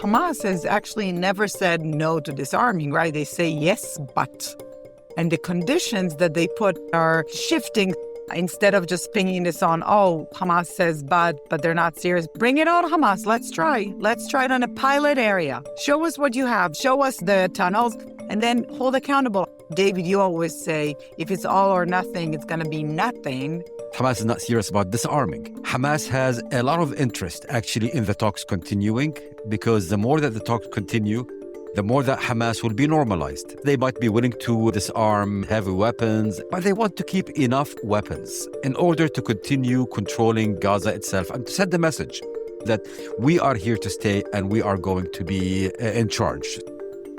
Hamas has actually never said no to disarming, right? They say yes, but. And the conditions that they put are shifting. Instead of just pinging this on, oh, Hamas says but they're not serious. Bring it on, Hamas. Let's try. Let's try it on a pilot area. Show us what you have. Show us the tunnels and then hold accountable. David, you always say, if it's all or nothing, it's going to be nothing. Hamas is not serious about disarming. Hamas has a lot of interest actually in the talks continuing, because the more that the talks continue, the more that Hamas will be normalized. They might be willing to disarm heavy weapons, but they want to keep enough weapons in order to continue controlling Gaza itself and to send the message that we are here to stay and we are going to be in charge.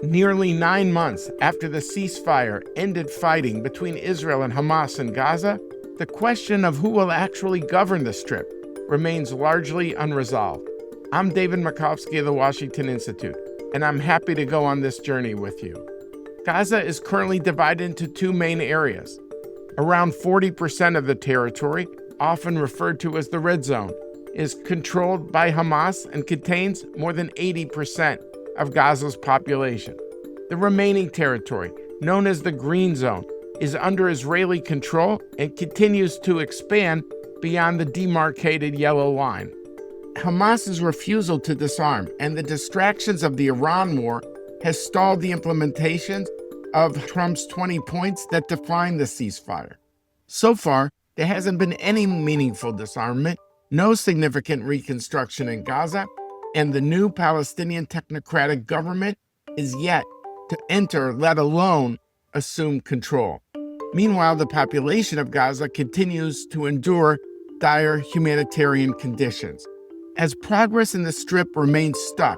Nearly 9 months after the ceasefire ended fighting between Israel and Hamas in Gaza, the question of who will actually govern the Strip remains largely unresolved. I'm David Makovsky of the Washington Institute, and I'm happy to go on this journey with you. Gaza is currently divided into two main areas. Around 40% of the territory, often referred to as the Red Zone, is controlled by Hamas and contains more than 80% of Gaza's population. The remaining territory, known as the Green Zone, is under Israeli control and continues to expand beyond the demarcated yellow line. Hamas's refusal to disarm and the distractions of the Iran war has stalled the implementation of Trump's 20 points that define the ceasefire. So far, there hasn't been any meaningful disarmament, no significant reconstruction in Gaza, and the new Palestinian technocratic government is yet to enter, let alone assume control. Meanwhile, the population of Gaza continues to endure dire humanitarian conditions. As progress in the Strip remains stuck,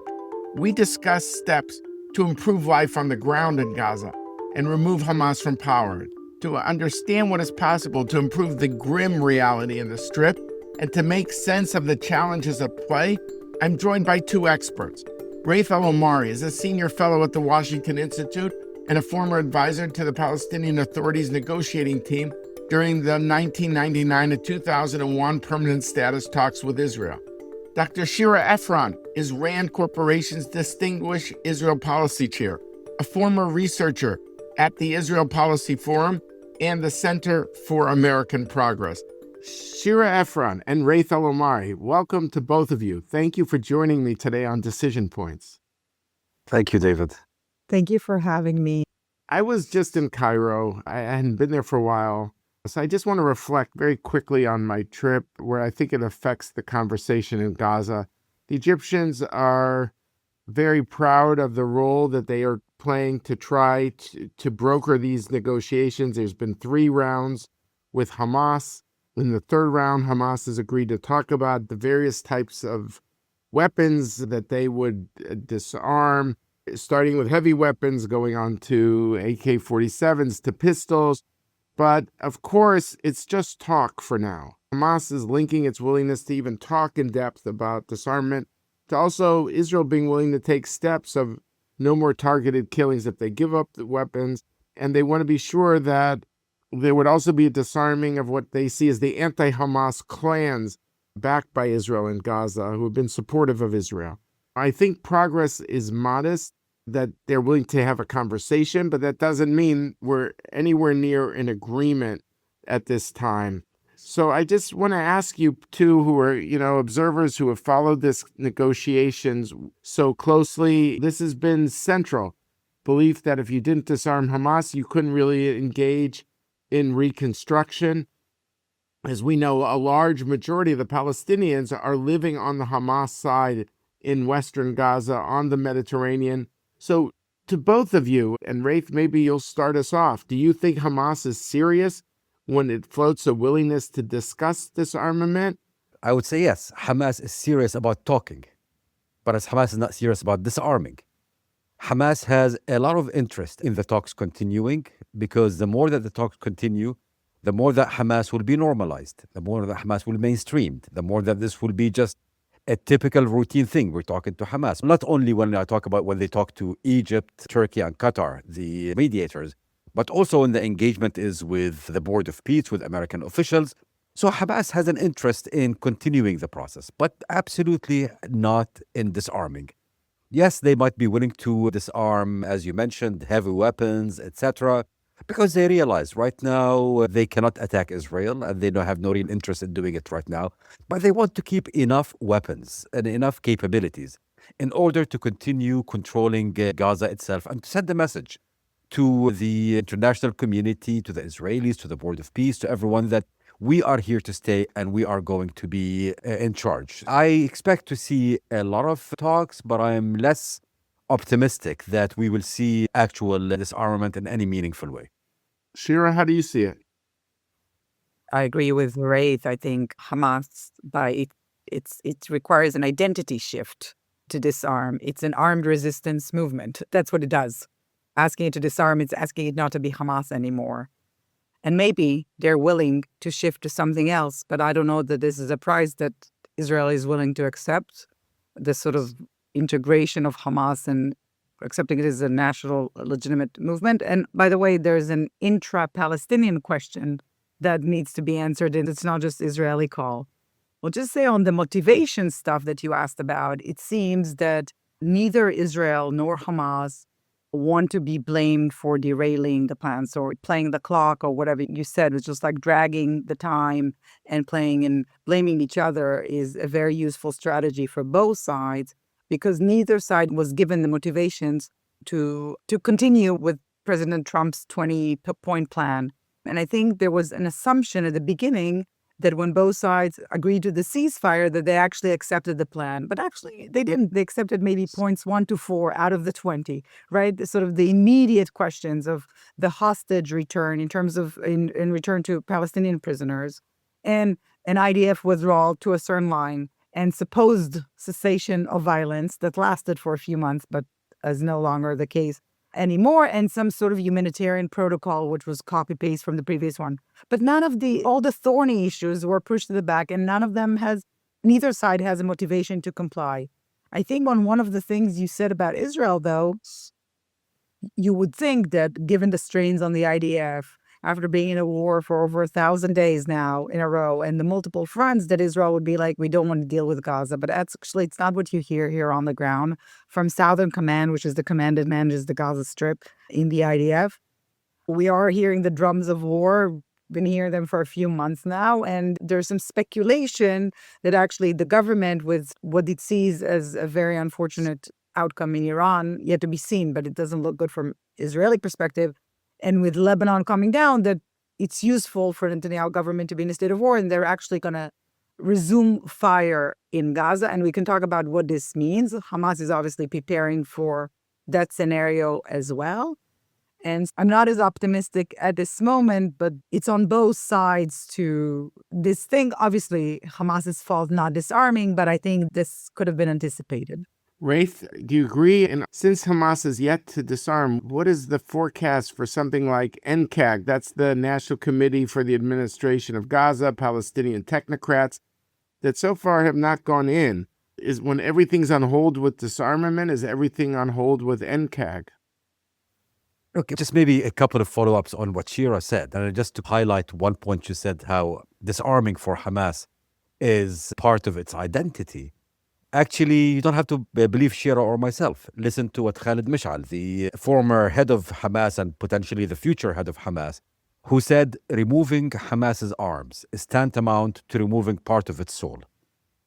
we discuss steps to improve life on the ground in Gaza and remove Hamas from power, to understand what is possible to improve the grim reality in the Strip, and to make sense of the challenges at play. I'm joined by two experts. Ghaith al-Omari is a senior fellow at the Washington Institute and a former advisor to the Palestinian Authority's negotiating team during the 1999 to 2001 permanent status talks with Israel. Dr. Shira Efron is RAND Corporation's Distinguished Israel Policy Chair, a former researcher at the Israel Policy Forum and the Center for American Progress. Shira Efron and Ghaith al-Omari, welcome to both of you. Thank you for joining me today on Decision Points. Thank you, David. Thank you for having me. I was just in Cairo. I hadn't been there for a while. So I just want to reflect very quickly on my trip, where I think it affects the conversation in Gaza. The Egyptians are very proud of the role that they are playing to try to broker these negotiations. There's been 3 rounds with Hamas. In the 3rd round, Hamas has agreed to talk about the various types of weapons that they would disarm, starting with heavy weapons, going on to AK-47s, to pistols. But, of course, it's just talk for now. Hamas is linking its willingness to even talk in depth about disarmament to also Israel being willing to take steps of no more targeted killings if they give up the weapons. And they want to be sure that there would also be a disarming of what they see as the anti-Hamas clans backed by Israel in Gaza, who have been supportive of Israel. I think progress is modest, that they're willing to have a conversation, but that doesn't mean we're anywhere near an agreement at this time. So I just want to ask you two, who are, observers who have followed this negotiations so closely, this has been central. Belief that if you didn't disarm Hamas, you couldn't really engage in reconstruction. As we know, a large majority of the Palestinians are living on the Hamas side in Western Gaza, on the Mediterranean. So to both of you, and Ghaith, maybe you'll start us off. Do you think Hamas is serious when it floats a willingness to discuss disarmament? I would say yes. Hamas is serious about talking, but Hamas is not serious about disarming. Hamas has a lot of interest in the talks continuing, because the more that the talks continue, the more that Hamas will be normalized, the more that Hamas will be mainstreamed, the more that this will be just a typical routine thing. We're talking to Hamas. Not only when I talk about when they talk to Egypt, Turkey, and Qatar, the mediators, but also when the engagement is with the Board of Peace, with American officials. So Hamas has an interest in continuing the process, but absolutely not in disarming. Yes, they might be willing to disarm, as you mentioned, heavy weapons, etc., because they realize right now they cannot attack Israel and they don't have no real interest in doing it right now. But they want to keep enough weapons and enough capabilities in order to continue controlling Gaza itself and to send the message to the international community, to the Israelis, to the Board of Peace, to everyone that we are here to stay and we are going to be in charge. I expect to see a lot of talks, but I am less optimistic that we will see actual disarmament in any meaningful way. Shira, how do you see it? I agree with Ghaith. I think Hamas, it requires an identity shift to disarm. It's an armed resistance movement. That's what it does. Asking it to disarm, it's asking it not to be Hamas anymore. And maybe they're willing to shift to something else, but I don't know that this is a price that Israel is willing to accept, this sort of integration of Hamas and accepting it as a national legitimate movement. And by the way, there's an intra-Palestinian question that needs to be answered, and it's not just Israeli call. We'll just say on the motivation stuff that you asked about, it seems that neither Israel nor Hamas want to be blamed for derailing the plans or playing the clock or whatever you said. It's just like dragging the time and playing and blaming each other is a very useful strategy for both sides because neither side was given the motivations to continue with President Trump's 20-point plan. And I think there was an assumption at the beginning that when both sides agreed to the ceasefire, that they actually accepted the plan. But actually, they didn't. They accepted maybe points 1 to 4 out of the 20, right? The sort of the immediate questions of the hostage return in terms of in return to Palestinian prisoners and an IDF withdrawal to a certain line and supposed cessation of violence that lasted for a few months, but is no longer the case anymore, and some sort of humanitarian protocol, which was copy-paste from the previous one. But all the thorny issues were pushed to the back, and neither side has a motivation to comply. I think on one of the things you said about Israel, though, you would think that given the strains on the IDF, after being in a war for over 1,000 days now in a row, and the multiple fronts, that Israel would be like, we don't want to deal with Gaza. But actually, it's not what you hear here on the ground from Southern Command, which is the command that manages the Gaza Strip in the IDF. We are hearing the drums of war, been hearing them for a few months now, and there's some speculation that actually the government, with what it sees as a very unfortunate outcome in Iran, yet to be seen, but it doesn't look good from Israeli perspective, and with Lebanon coming down, that it's useful for the Netanyahu government to be in a state of war, and they're actually going to resume fire in Gaza. And we can talk about what this means. Hamas is obviously preparing for that scenario as well. And I'm not as optimistic at this moment, but it's on both sides to this thing. Obviously, Hamas's fault not disarming, but I think this could have been anticipated. Ghaith, do you agree? And since Hamas is yet to disarm, what is the forecast for something like NCAG? That's the National Committee for the Administration of Gaza, Palestinian technocrats that so far have not gone in. Is when everything's on hold with disarmament, is everything on hold with NCAG? Okay, just maybe a couple of follow-ups on what Shira said. And just to highlight one point, you said how disarming for Hamas is part of its identity. Actually, you don't have to believe Shira or myself. Listen to what Khalid Mish'al, the former head of Hamas and potentially the future head of Hamas, who said removing Hamas's arms is tantamount to removing part of its soul.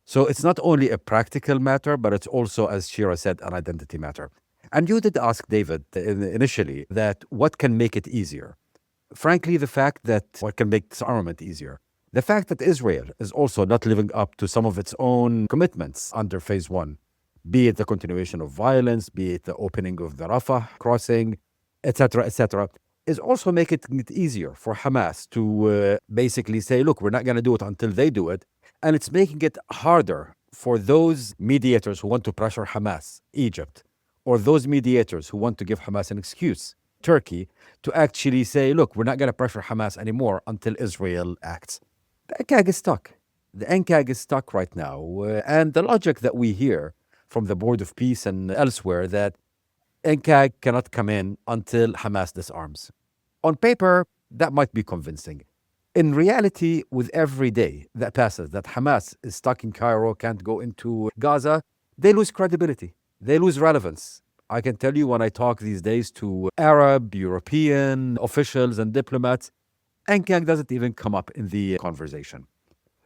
So it's not only a practical matter, but it's also, as Shira said, an identity matter. And you did ask David initially that what can make it easier? Frankly, the fact that what can make disarmament easier? The fact that Israel is also not living up to some of its own commitments under phase 1, be it the continuation of violence, be it the opening of the Rafah crossing, etc., is also making it easier for Hamas to basically say, look, we're not going to do it until they do it. And it's making it harder for those mediators who want to pressure Hamas, Egypt, or those mediators who want to give Hamas an excuse, Turkey, to actually say, look, we're not going to pressure Hamas anymore until Israel acts. The NCAG is stuck. The NCAG is stuck right now. And the logic that we hear from the Board of Peace and elsewhere that NCAG cannot come in until Hamas disarms. On paper, that might be convincing. In reality, with every day that passes that Hamas is stuck in Cairo, can't go into Gaza, they lose credibility. they lose relevance. I can tell you when I talk these days to Arab, European officials and diplomats, NCAG doesn't even come up in the conversation.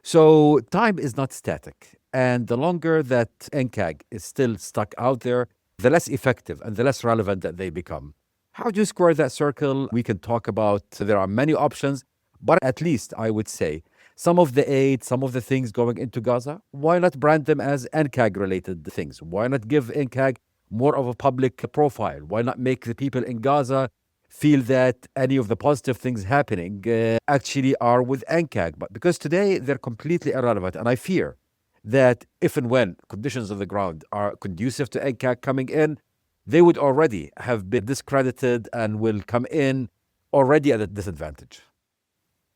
So time is not static. And the longer that NCAG is still stuck out there, the less effective and the less relevant that they become. How do you square that circle? We can talk about, there are many options, but at least I would say some of the aid, some of the things going into Gaza, why not brand them as NCAG related things? Why not give NCAG more of a public profile? Why not make the people in Gaza feel that any of the positive things happening actually are with NCAG? But because today they're completely irrelevant, and I fear that if and when conditions on the ground are conducive to NCAG coming in, they would already have been discredited and will come in already at a disadvantage.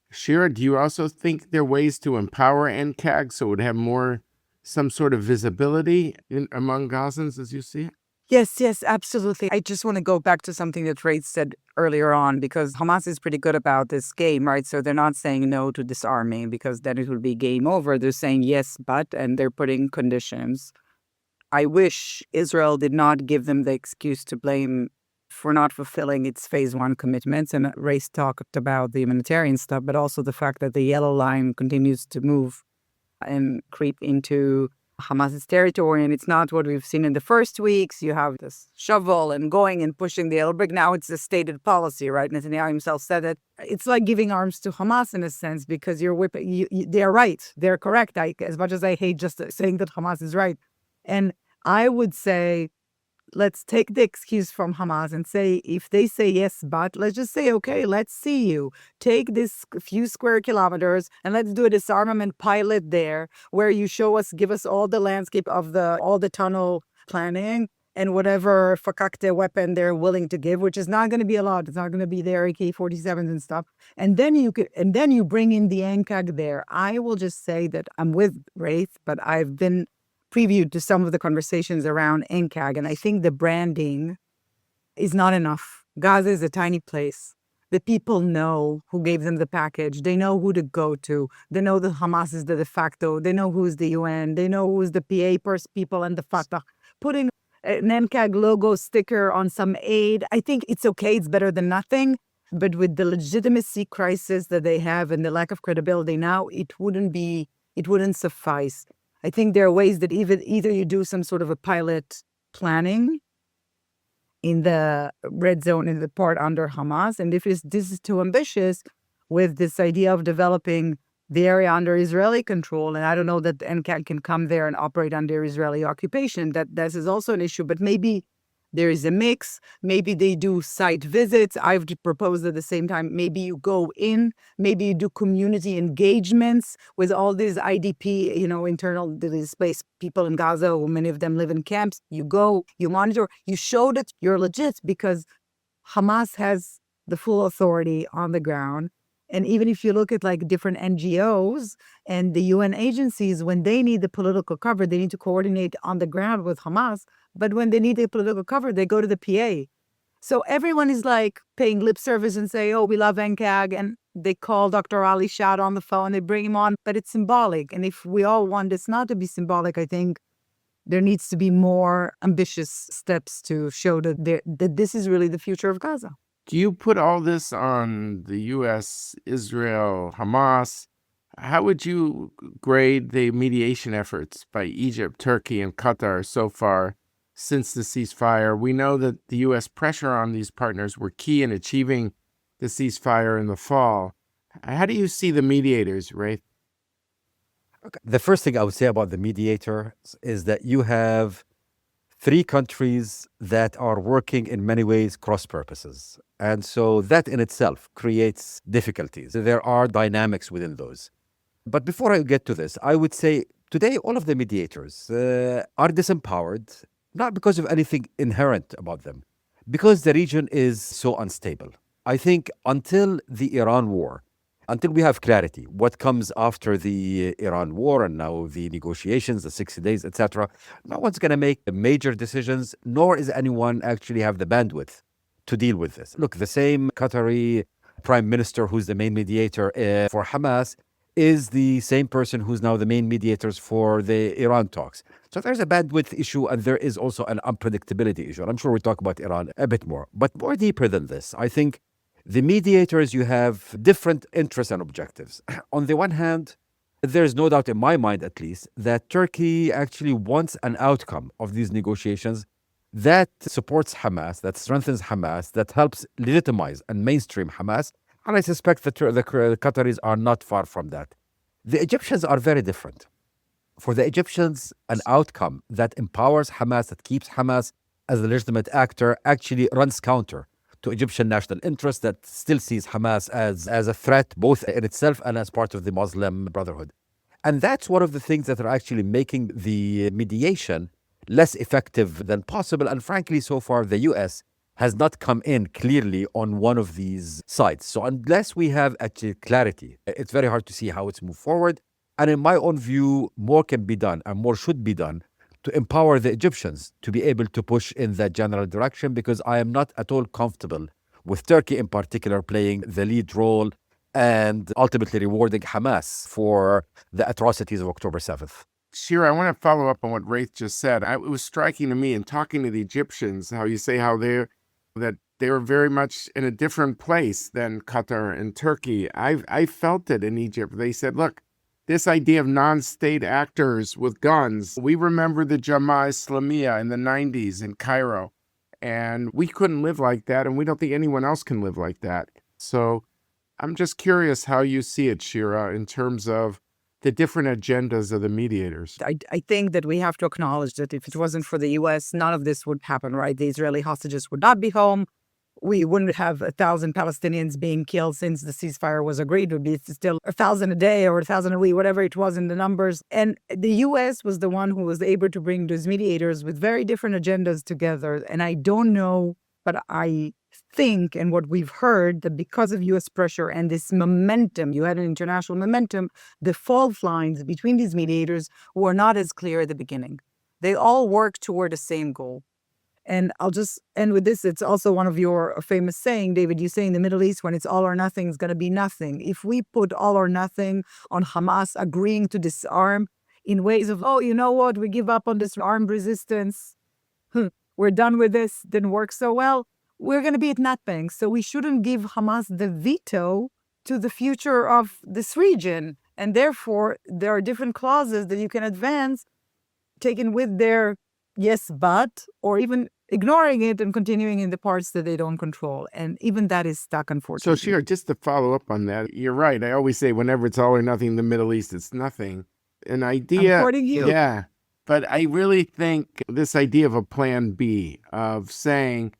Shira, do you also think there are ways to empower NCAG so it would have some sort of visibility among Gazans as you see it? Yes, absolutely. I just want to go back to something that Ray said earlier on, because Hamas is pretty good about this game, right? So they're not saying no to disarming because then it will be game over. They're saying yes, but, and they're putting conditions. I wish Israel did not give them the excuse to blame for not fulfilling its phase one commitments. And Ray talked about the humanitarian stuff, but also the fact that the yellow line continues to move and creep into Hamas's territory, and it's not what we've seen in the first weeks. You have this shovel and going and pushing the yellow brick. Now it's a stated policy, right? Netanyahu himself said it. It's like giving arms to Hamas in a sense, because you're whipping. They're right. They're correct. As much as I hate just saying that Hamas is right, and I would say, let's take the excuse from Hamas and say, if they say yes, but let's just say, okay, let's see you. Take this few square kilometers and let's do a disarmament pilot there where you give us all the landscape of all the tunnel planning and whatever fakakte weapon they're willing to give, which is not going to be a lot. It's not going to be their AK-47s and stuff. And then you bring in the NCAG there. I will just say that I'm with Ghaith, but I've been previewed to some of the conversations around NCAG, and I think the branding is not enough. Gaza is a tiny place. The people know who gave them the package. They know who to go to. They know that Hamas is the de facto. They know who's the UN. They know who's the PA people and the Fatah. Putting an NCAG logo sticker on some aid, I think it's okay. It's better than nothing. But with the legitimacy crisis that they have and the lack of credibility now, it wouldn't suffice. I think there are ways that either you do some sort of a pilot planning in the red zone in the part under Hamas, and if this is too ambitious with this idea of developing the area under Israeli control, and I don't know that the NCAG can come there and operate under Israeli occupation, that this is also an issue, but maybe there is a mix. Maybe they do site visits. I've proposed at the same time, maybe you go in, maybe you do community engagements with all these IDP, internal displaced people in Gaza, who many of them live in camps. You go, you monitor, you show that you're legit, because Hamas has the full authority on the ground. And even if you look at like different NGOs and the UN agencies, when they need the political cover, they need to coordinate on the ground with Hamas. But when they need the political cover, they go to the PA. So everyone is like paying lip service and say, oh, we love NCAG. And they call Dr. Ali Shad on the phone, they bring him on, but it's symbolic. And if we all want this not to be symbolic, I think there needs to be more ambitious steps to show that this is really the future of Gaza. Do you put all this on the U.S., Israel, Hamas? How would you grade the mediation efforts by Egypt, Turkey, and Qatar so far since the ceasefire? We know that the U.S. pressure on these partners were key in achieving the ceasefire in the fall. How do you see the mediators, Ray? Okay. The first thing I would say about the mediators is that you have three countries that are working in many ways cross purposes. And so that in itself creates difficulties. There are dynamics within those. But before I get to this, I would say today all of the mediators are disempowered, not because of anything inherent about them, because the region is so unstable. I think until the Iran war, until we have clarity, what comes after the Iran war and now the negotiations, the 60 days, etc., no one's going to make major decisions, nor is anyone actually have the bandwidth to deal with this. Look, the same Qatari prime minister who's the main mediator for Hamas is the same person who's now the main mediators for the Iran talks. So there's a bandwidth issue, and there is also an unpredictability issue. And I'm sure we'll talk about Iran a bit more. But more deeper than this, I think the mediators, you have different interests and objectives. On the one hand, there's no doubt in my mind, at least, that Turkey actually wants an outcome of these negotiations that supports Hamas, that strengthens Hamas, that helps legitimize and mainstream Hamas. And I suspect that the Qataris are not far from that. The Egyptians are very different. For the Egyptians, an outcome that empowers Hamas, that keeps Hamas as a legitimate actor, actually runs counter to Egyptian national interest that still sees Hamas as a threat, both in itself and as part of the Muslim Brotherhood. And that's one of the things that are actually making the mediation less effective than possible. And frankly, so far, the US has not come in clearly on one of these sides. So unless we have actually clarity, it's very hard to see how it's moved forward. And in my own view, more can be done and more should be done to empower the Egyptians to be able to push in that general direction, because I am not at all comfortable with Turkey in particular playing the lead role and ultimately rewarding Hamas for the atrocities of October 7th. Shira, I want to follow up on what Ghaith just said. It was striking to me in talking to the Egyptians, how you say how they were very much in a different place than Qatar and Turkey. I felt it in Egypt. They said, look, this idea of non-state actors with guns, we remember the Jamaah Islamiyah in the 90s in Cairo, and we couldn't live like that, and we don't think anyone else can live like that. So I'm just curious how you see it, Shira, in terms of the different agendas of the mediators. I think that we have to acknowledge that if it wasn't for the U.S., none of this would happen, right? The Israeli hostages would not be home. We wouldn't have 1,000 Palestinians being killed since the ceasefire was agreed. It would be still 1,000 a day or 1,000 a week, whatever it was in the numbers. And the U.S. was the one who was able to bring those mediators with very different agendas together. And I don't know, but I think, and what we've heard, that because of U.S. pressure and this momentum, you had an international momentum, the fault lines between these mediators were not as clear at the beginning. They all work toward the same goal. And I'll just end with this. It's also one of your famous saying, David, you say in the Middle East, when it's all or nothing, it's going to be nothing. If we put all or nothing on Hamas agreeing to disarm in ways of, oh, you know what, we give up on this armed resistance, we're done with this, didn't work so well, we're going to be at nothing. So we shouldn't give Hamas the veto to the future of this region. And therefore, there are different clauses that you can advance, taken with their yes, but, or even ignoring it and continuing in the parts that they don't control. And even that is stuck, unfortunately. So, Shira, just to follow up on that, you're right. I always say whenever it's all or nothing in the Middle East, it's nothing. An idea. I'm quoting you. Yeah. But I really think this idea of a plan B, of saying,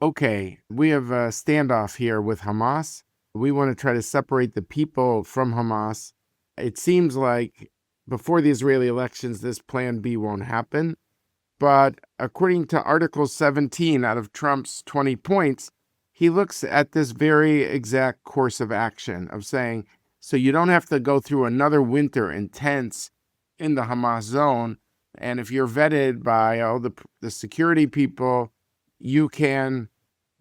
okay, we have a standoff here with Hamas. We want to try to separate the people from Hamas. It seems like before the Israeli elections, this plan B won't happen. But according to Article 17 out of Trump's 20 points, he looks at this very exact course of action of saying, so you don't have to go through another winter in tents in the Hamas zone. And if you're vetted by all the security people, you can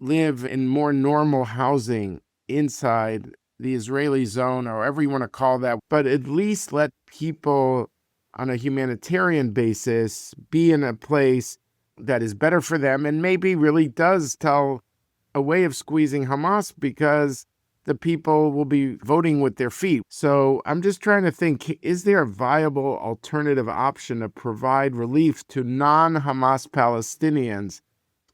live in more normal housing inside the Israeli zone, or whatever you want to call that. But at least let people on a humanitarian basis be in a place that is better for them, and maybe really does tell a way of squeezing Hamas, because the people will be voting with their feet. So I'm just trying to think, is there a viable alternative option to provide relief to non-Hamas Palestinians?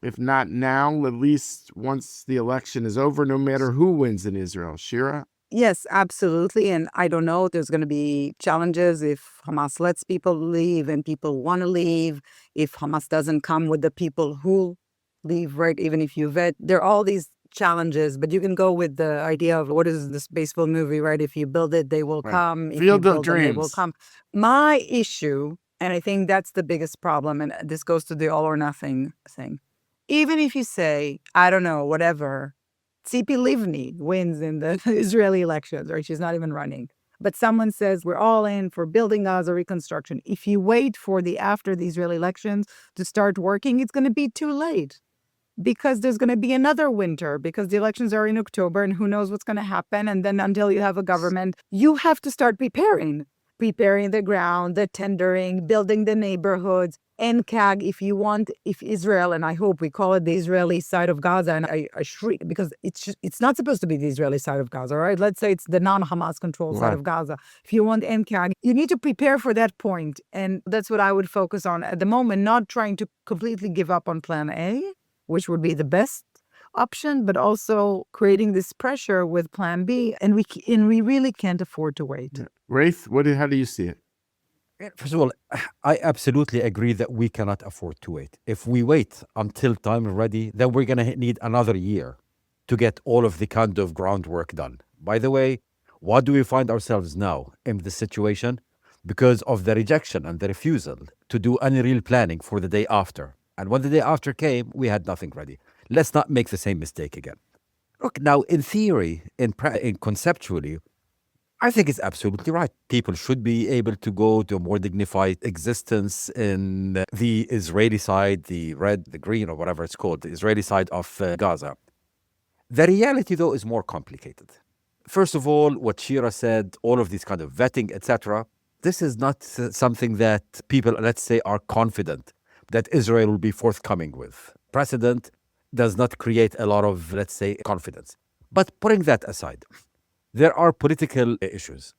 If not now, at least once the election is over, no matter who wins in Israel. Shira? Yes, absolutely. And I don't know, there's going to be challenges if Hamas lets people leave and people want to leave, if Hamas doesn't come with the people who leave, right? Even if you vet, there are all these challenges, but you can go with the idea of what is this baseball movie, right? If you build it, they will come. If Field you of build them, they will Dreams. come. My issue, and I think that's the biggest problem, and this goes to the all or nothing thing. Even if you say, I don't know, whatever, Tzipi Livni wins in the Israeli elections, or she's not even running. But someone says we're all in for building Gaza reconstruction. If you wait for after the Israeli elections to start working, it's going to be too late. because there's going to be another winter, because the elections are in October and who knows what's going to happen. And then until you have a government, you have to start preparing the ground, the tendering, building the neighborhoods. NCAG, if Israel, and I hope we call it the Israeli side of Gaza, and I shriek because it's not supposed to be the Israeli side of Gaza, right? Let's say it's the non-Hamas controlled side of Gaza. If you want NCAG, you need to prepare for that point. And that's what I would focus on at the moment, not trying to completely give up on plan A, which would be the best option, but also creating this pressure with plan B. And we really can't afford to wait. Ghaith, how do you see it? First of all, I absolutely agree that we cannot afford to wait. If we wait until time is ready, then we're going to need another year to get all of the kind of groundwork done. By the way, why do we find ourselves now in this situation? Because of the rejection and the refusal to do any real planning for the day after. And when the day after came, we had nothing ready. Let's not make the same mistake again. Look, now, in theory, in conceptually, I think it's absolutely right. People should be able to go to a more dignified existence in the Israeli side, the red, the green, or whatever it's called, the Israeli side of Gaza. The reality, though, is more complicated. First of all, what Shira said, all of these kind of vetting, etc., this is not something that people, let's say, are confident that Israel will be forthcoming with. Precedent does not create a lot of, let's say, confidence. But putting that aside, there are political issues.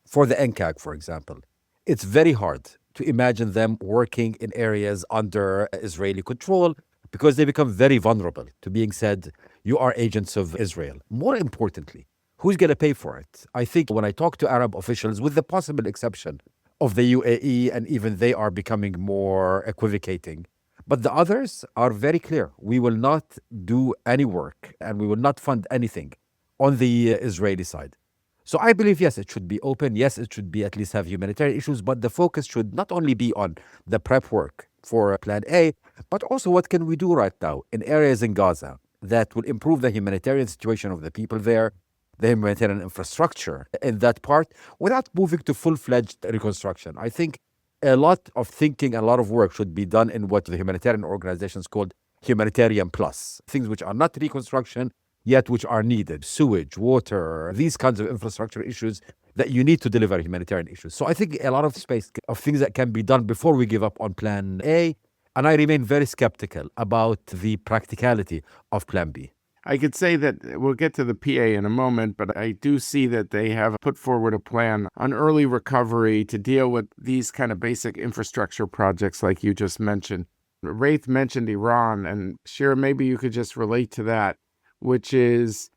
For the NCAG, for example, it's very hard to imagine them working in areas under Israeli control because they become very vulnerable to being said, you are agents of Israel. More importantly, who's going to pay for it? I think when I talk to Arab officials, with the possible exception of the UAE, and even they are becoming more equivocating, but the others are very clear. We will not do any work and we will not fund anything on the Israeli side. So I believe, yes, it should be open. Yes, it should be at least have humanitarian issues, but the focus should not only be on the prep work for plan A, but also what can we do right now in areas in Gaza that will improve the humanitarian situation of the people there, the humanitarian infrastructure in that part, without moving to full-fledged reconstruction. I think a lot of thinking, a lot of work should be done in what the humanitarian organizations called humanitarian plus, things which are not reconstruction, yet which are needed, sewage, water, these kinds of infrastructure issues that you need to deliver humanitarian issues. So I think a lot of space of things that can be done before we give up on plan A, and I remain very skeptical about the practicality of plan B. I could say that we'll get to the PA in a moment, but I do see that they have put forward a plan on early recovery to deal with these kind of basic infrastructure projects like you just mentioned. Ghaith mentioned Iran, and Shira, maybe you could just relate to that, which is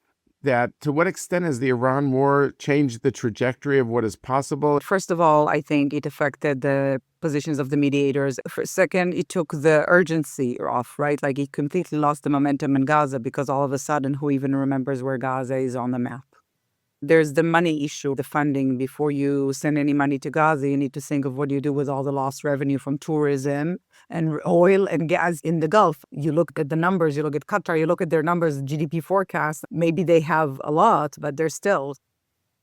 that to what extent has the Iran war changed the trajectory of what is possible? First of all, I think it affected the positions of the mediators. Second, it took the urgency off, right? Like it completely lost the momentum in Gaza because all of a sudden, who even remembers where Gaza is on the map? There's the money issue, the funding. Before you send any money to Gaza, you need to think of what you do with all the lost revenue from tourism and oil and gas in the Gulf. You look at the numbers, you look at Qatar, you look at their numbers, GDP forecast. Maybe they have a lot, but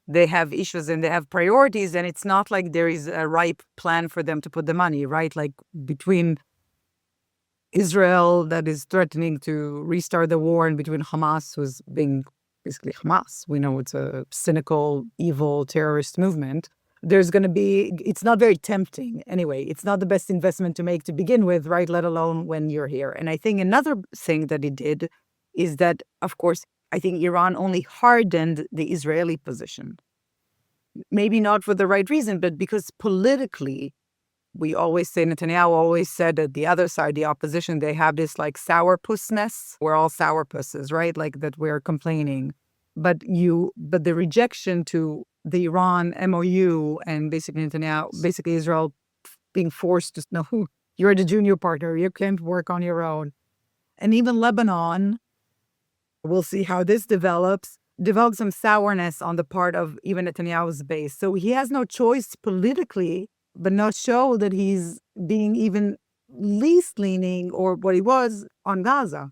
they have issues and they have priorities. And it's not like there is a ripe plan for them to put the money, right? Like between Israel that is threatening to restart the war and between Hamas, who's being basically Hamas. We know it's a cynical, evil terrorist movement. It's not very tempting. Anyway, it's not the best investment to make to begin with, right? Let alone when you're here. And I think another thing that it did is that, of course, I think Iran only hardened the Israeli position. Maybe not for the right reason, but because politically, we always say, Netanyahu always said that the other side, the opposition, they have this like sourpussness. We're all sourpusses, right? Like that we're complaining. But the rejection to the Iran MOU and basically Israel being forced to know, you're the junior partner, you can't work on your own. And even Lebanon, we'll see how this developed some sourness on the part of even Netanyahu's base. So he has no choice politically but not show that he's being even least leaning or what he was on Gaza.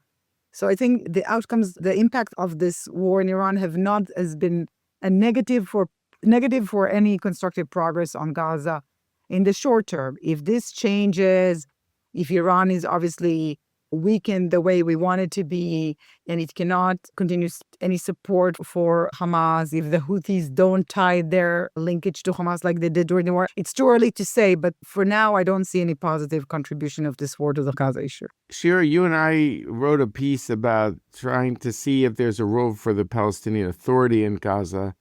So I think the outcomes, the impact of this war in Iran has been a negative for any constructive progress on Gaza in the short term. If this changes, if Iran is obviously weakened the way we want it to be, and it cannot continue any support for Hamas if the Houthis don't tie their linkage to Hamas like they did during the war. It's too early to say, but for now, I don't see any positive contribution of this war to the Gaza issue. Shira, you and I wrote a piece about trying to see if there's a role for the Palestinian Authority in Gaza.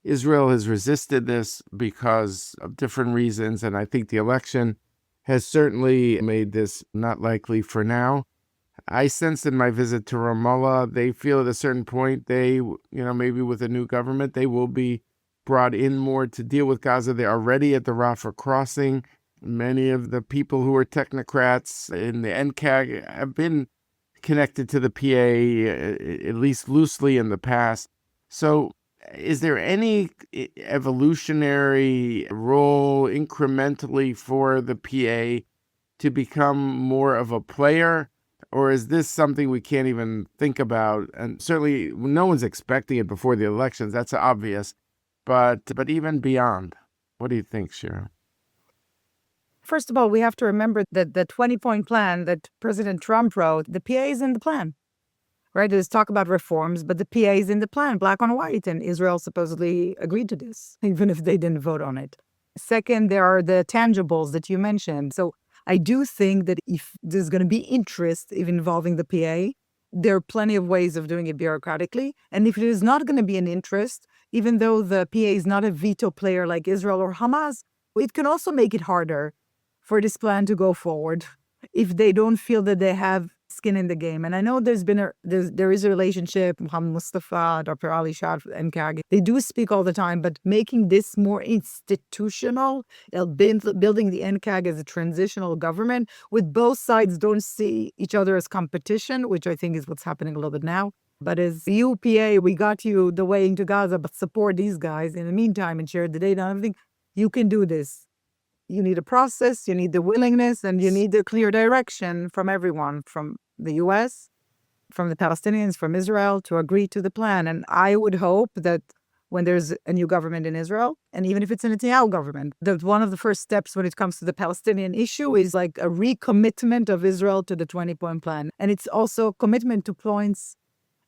Israel has resisted this because of different reasons, and I think the election has certainly made this not likely for now. I sensed in my visit to Ramallah, they feel at a certain point maybe with a new government, they will be brought in more to deal with Gaza. They're already at the Rafah crossing. Many of the people who are technocrats in the NCAG have been connected to the PA, at least loosely in the past. So is there any evolutionary role incrementally for the PA to become more of a player? Or is this something we can't even think about? And certainly no one's expecting it before the elections. That's obvious. But even beyond, what do you think, Shira? First of all, we have to remember that the 20-point plan that President Trump wrote, the PA is in the plan, right? There's talk about reforms, but the PA is in the plan, black on white, and Israel supposedly agreed to this, even if they didn't vote on it. Second, there are the tangibles that you mentioned. So I do think that if there's going to be interest in involving the PA, there are plenty of ways of doing it bureaucratically. And if there's not going to be an interest, even though the PA is not a veto player like Israel or Hamas, it can also make it harder for this plan to go forward if they don't feel that they have skin in the game. And I know there is a relationship, Mohammed Mustafa, Dr. Ali Shah, and NCAG. They do speak all the time, but making this more institutional, building the NCAG as a transitional government, with both sides don't see each other as competition, which I think is what's happening a little bit now. But as UPA, we got you the way into Gaza, but support these guys in the meantime and share the data and everything. You can do this. You need a process, you need the willingness, and you need the clear direction from everyone, from the U.S., from the Palestinians, from Israel, to agree to the plan. And I would hope that when there's a new government in Israel, and even if it's a Netanyahu government, that one of the first steps when it comes to the Palestinian issue is like a recommitment of Israel to the 20-point plan. And it's also commitment to points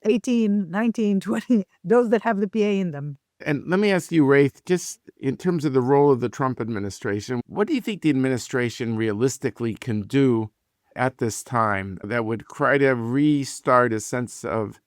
18, 19, 20, those that have the PA in them. And let me ask you, Ghaith, just in terms of the role of the Trump administration, what do you think the administration realistically can do at this time that would try to restart a sense of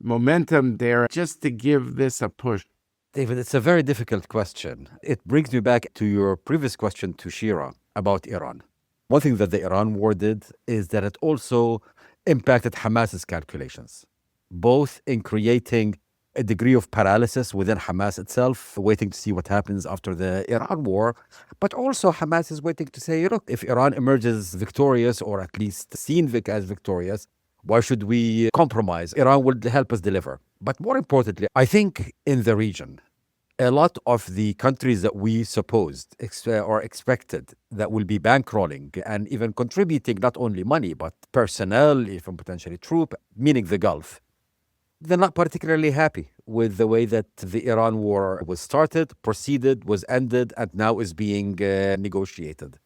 momentum there just to give this a push? David, it's a very difficult question. It brings me back to your previous question to Shira about Iran. One thing that the Iran war did is that it also impacted Hamas's calculations, both in creating a degree of paralysis within Hamas itself, waiting to see what happens after the Iran war. But also Hamas is waiting to say, look, if Iran emerges victorious, or at least seen as victorious, why should we compromise? Iran will help us deliver. But more importantly, I think in the region, a lot of the countries that we supposed or expected that will be bankrolling and even contributing not only money, but personnel, even potentially troops, meaning the Gulf, they're not particularly happy with the way that the Iran war was started, proceeded, was ended, and now is being negotiated.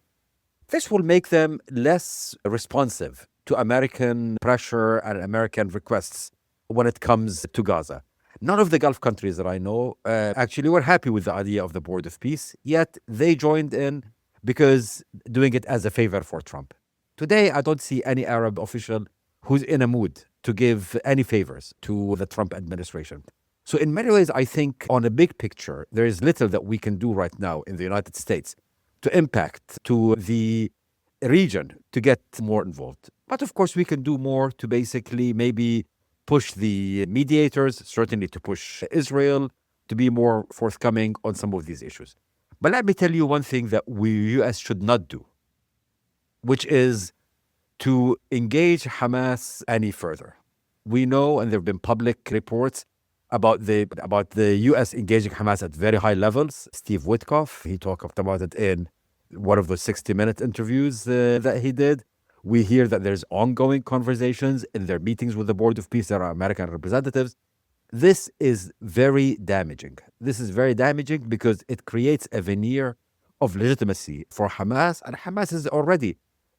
This will make them less responsive to American pressure and American requests when it comes to Gaza. None of the Gulf countries that I know actually were happy with the idea of the Board of Peace, yet they joined in because doing it as a favor for Trump. Today, I don't see any Arab official who's in a mood to give any favors to the Trump administration. So in many ways, I think on a big picture, there is little that we can do right now in the United States to impact to the region to get more involved. But of course, we can do more to basically maybe push the mediators, certainly to push Israel to be more forthcoming on some of these issues. But let me tell you one thing that we, U.S. should not do, which is to engage Hamas any further. We know, and there have been public reports about the U.S. engaging Hamas at very high levels. Steve Witkoff, he talked about it in one of those 60-minute interviews that he did. We hear that there's ongoing conversations in their meetings with the Board of Peace. There are American representatives. This is very damaging. This is very damaging because it creates a veneer of legitimacy for Hamas, and Hamas is already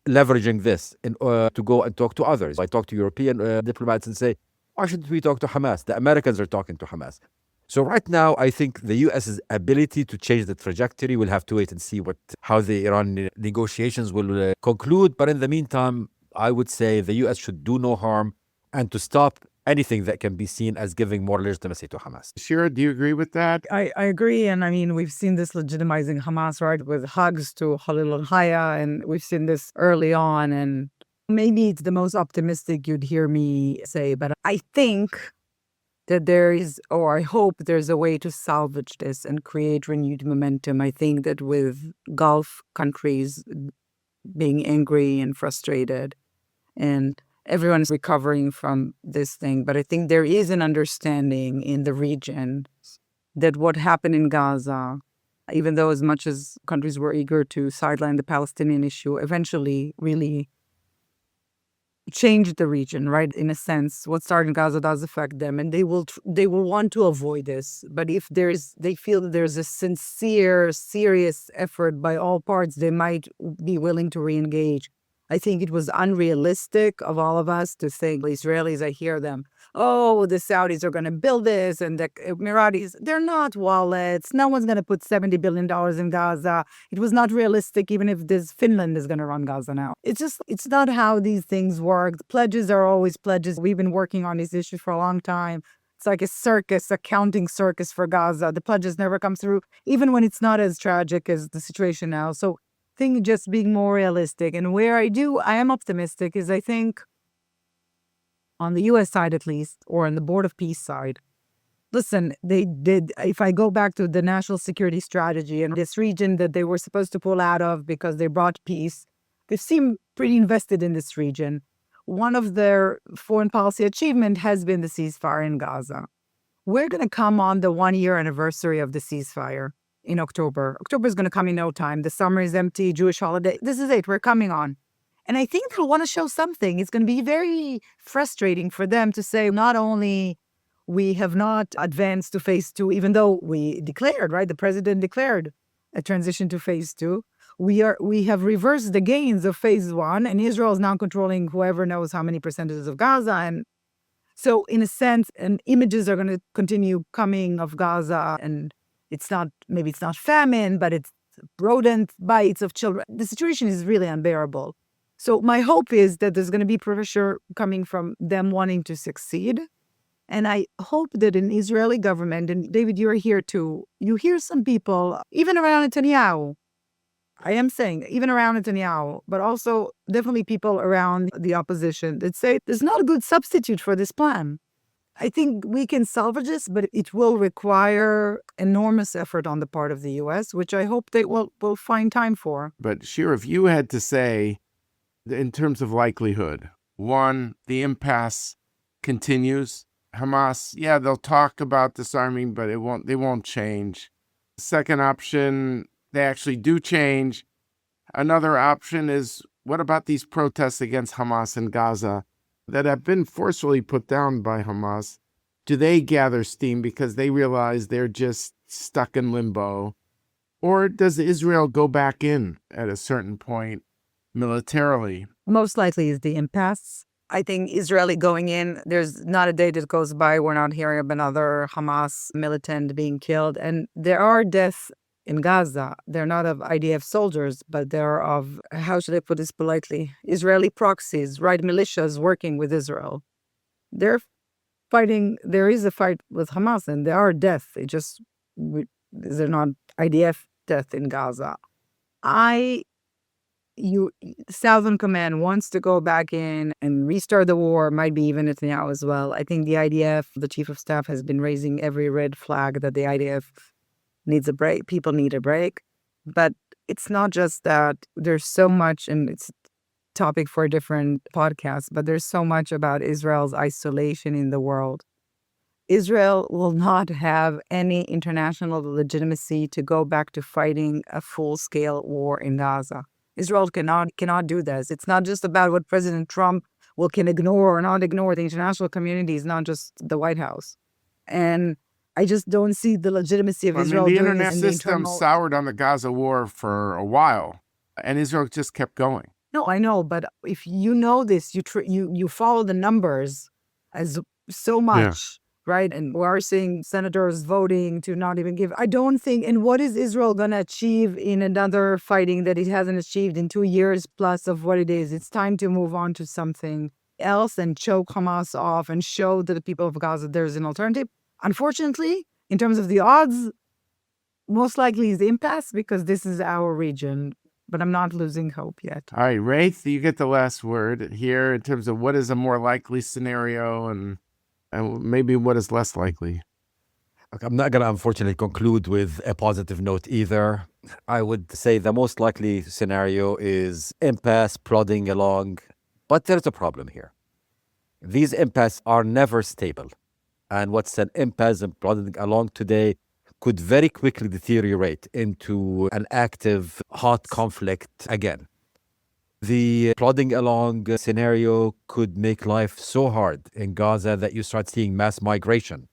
leveraging this to go and talk to others. I talk to European diplomats and say, why shouldn't we talk to Hamas? The Americans are talking to Hamas. So right now, I think the U.S.'s ability to change the trajectory, we'll have to wait and see how the Iran negotiations will conclude. But in the meantime, I would say the U.S. should do no harm and to stop anything that can be seen as giving more legitimacy to Hamas. Shira, do you agree with that? I agree. And I mean, we've seen this legitimizing Hamas, right, with hugs to Khalil al-Hayya, and we've seen this early on. And maybe it's the most optimistic you'd hear me say, but I think that there is, or I hope there's a way to salvage this and create renewed momentum. I think that with Gulf countries being angry and frustrated, and everyone's recovering from this thing, but I think there is an understanding in the region that what happened in Gaza, even though as much as countries were eager to sideline the Palestinian issue, eventually really changed the region, right? In a sense, what started in Gaza does affect them, and they will want to avoid this. But if they feel that there's a sincere, serious effort by all parts, they might be willing to re-engage. I think it was unrealistic of all of us to think, the Israelis, I hear them, oh, the Saudis are going to build this, and the Emiratis, they're not wallets. No one's going to put $70 billion in Gaza. It was not realistic, even if Finland is going to run Gaza now. It's not how these things work. The pledges are always pledges. We've been working on these issues for a long time. It's like a circus, a counting circus for Gaza. The pledges never come through, even when it's not as tragic as the situation now. So I think just being more realistic, and where I am optimistic, is I think on the U.S. side at least, or on the Board of Peace side, listen, they did, if I go back to the national security strategy and this region that they were supposed to pull out of because they brought peace, they seem pretty invested in this region. One of their foreign policy achievement has been the ceasefire in Gaza. We're going to come on the 1-year anniversary of the ceasefire in October. October is going to come in no time. The summer is empty, Jewish holiday. This is it. We're coming on. And I think they'll want to show something. It's going to be very frustrating for them to say, not only we have not advanced to phase 2, even though we declared, right? The president declared a transition to phase 2. We have reversed the gains of phase 1, and Israel is now controlling whoever knows how many percentages of Gaza. And so in a sense, and images are going to continue coming of Gaza, and maybe it's not famine, but it's rodent bites of children. The situation is really unbearable. So my hope is that there's going to be pressure coming from them wanting to succeed. And I hope that an Israeli government, and David, you're here too, you hear some people, even around Netanyahu, I am saying even around Netanyahu, but also definitely people around the opposition that say there's not a good substitute for this plan. I think we can salvage this, but it will require enormous effort on the part of the U.S., which I hope they will find time for. But Shira, if you had to say, in terms of likelihood, 1, the impasse continues. Hamas, yeah, they'll talk about disarming, but they won't change. Second option, they actually do change. Another option is, what about these protests against Hamas in Gaza that have been forcefully put down by Hamas? Do they gather steam because they realize they're just stuck in limbo? Or does Israel go back in at a certain point militarily? Most likely is the impasse. I think Israeli going in, there's not a day that goes by we're not hearing of another Hamas militant being killed. And there are deaths in Gaza. They're not of IDF soldiers, but they're of, how should I put this politely, Israeli proxies, right? Militias working with Israel. They're fighting, there is a fight with Hamas, and there are deaths. They're not IDF death in Gaza. Southern Command wants to go back in and restart the war, might be even Netanyahu as well. I think the IDF, the chief of staff, has been raising every red flag that the IDF needs a break. People need a break. But it's not just that. There's so much, and it's a topic for a different podcast, but there's so much about Israel's isolation in the world. Israel will not have any international legitimacy to go back to fighting a full-scale war in Gaza. Israel cannot do this. It's not just about what President Trump can ignore or not ignore. The international community is not just the White House. And I just don't see the legitimacy of Israel the doing internet this. system soured on the Gaza war for a while, and Israel just kept going. No, I know, but if you know this, you follow the numbers as so much, right? And we are seeing senators voting to not even give. I don't think. And what is Israel going to achieve in another fighting that it hasn't achieved in 2 years plus of what it is? It's time to move on to something else and choke Hamas off and show to the people of Gaza there's an alternative. Unfortunately, in terms of the odds, most likely is impasse because this is our region. But I'm not losing hope yet. All right, Ghaith, you get the last word here in terms of what is a more likely scenario and maybe what is less likely. I'm not going to unfortunately conclude with a positive note either. I would say the most likely scenario is impasse, plodding along. But there's a problem here. These impasses are never stable. And what's an impasse and plodding along today could very quickly deteriorate into an active, hot conflict again. The plodding along scenario could make life so hard in Gaza that you start seeing mass migration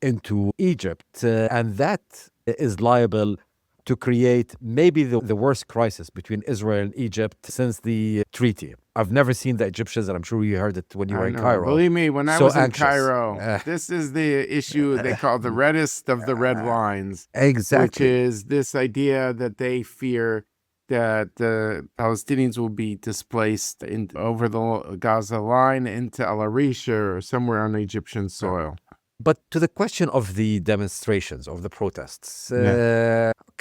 into Egypt. And that is liable to create maybe the worst crisis between Israel and Egypt since the treaty. I've never seen the Egyptians, and I'm sure you heard it when you were in Cairo. Believe me, when I was in Cairo, anxious. this is the issue they call the reddest of the red lines. Exactly. Which is this idea that they fear that the Palestinians will be displaced over the Gaza line into Al Arisha or somewhere on Egyptian soil. But to the question of the demonstrations, of the protests,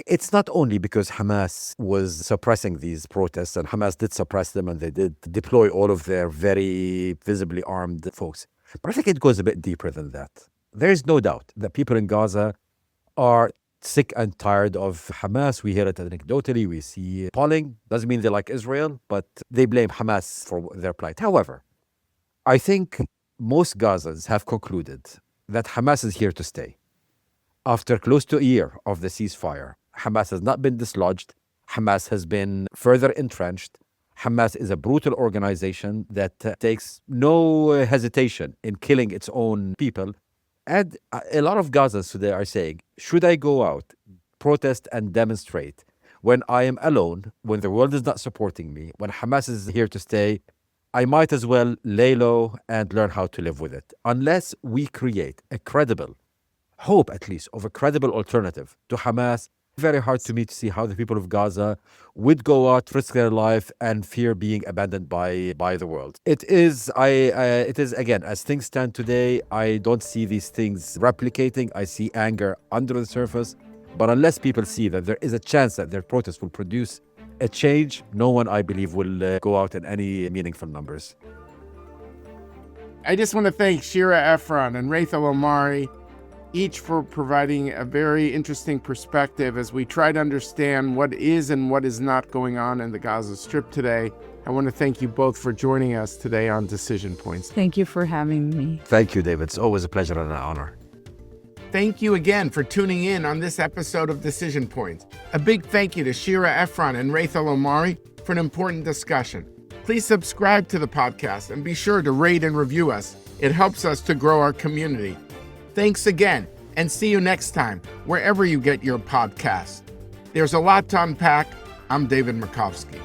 it's not only because Hamas was suppressing these protests, and Hamas did suppress them, and they did deploy all of their very visibly armed folks. But I think it goes a bit deeper than that. There is no doubt that people in Gaza are sick and tired of Hamas. We hear it anecdotally. We see appalling. Doesn't mean they like Israel, but they blame Hamas for their plight. However, I think most Gazans have concluded that Hamas is here to stay. After close to a year of the ceasefire, Hamas has not been dislodged. Hamas has been further entrenched. Hamas is a brutal organization that takes no hesitation in killing its own people. And a lot of Gazans today are saying, should I go out, protest and demonstrate when I am alone, when the world is not supporting me, when Hamas is here to stay? I might as well lay low and learn how to live with it. Unless we create a credible, hope at least, of a credible alternative to Hamas, very hard to me to see how the people of Gaza would go out, risk their life, and fear being abandoned by the world. It is again, as things stand today, I don't see these things replicating. I see anger under the surface. But unless people see that there is a chance that their protest will produce a change, no one, I believe, will go out in any meaningful numbers. I just want to thank Shira Efron and Ghaith al-Omari, each for providing a very interesting perspective as we try to understand what is and what is not going on in the Gaza Strip today. I want to thank you both for joining us today on Decision Points. Thank you for having me. Thank you, David. It's always a pleasure and an honor. Thank you again for tuning in on this episode of Decision Points. A big thank you to Shira Efron and Ghaith al-Omari for an important discussion. Please subscribe to the podcast and be sure to rate and review us. It helps us to grow our community. Thanks again, and see you next time, wherever you get your podcasts. There's a lot to unpack. I'm David Makovsky.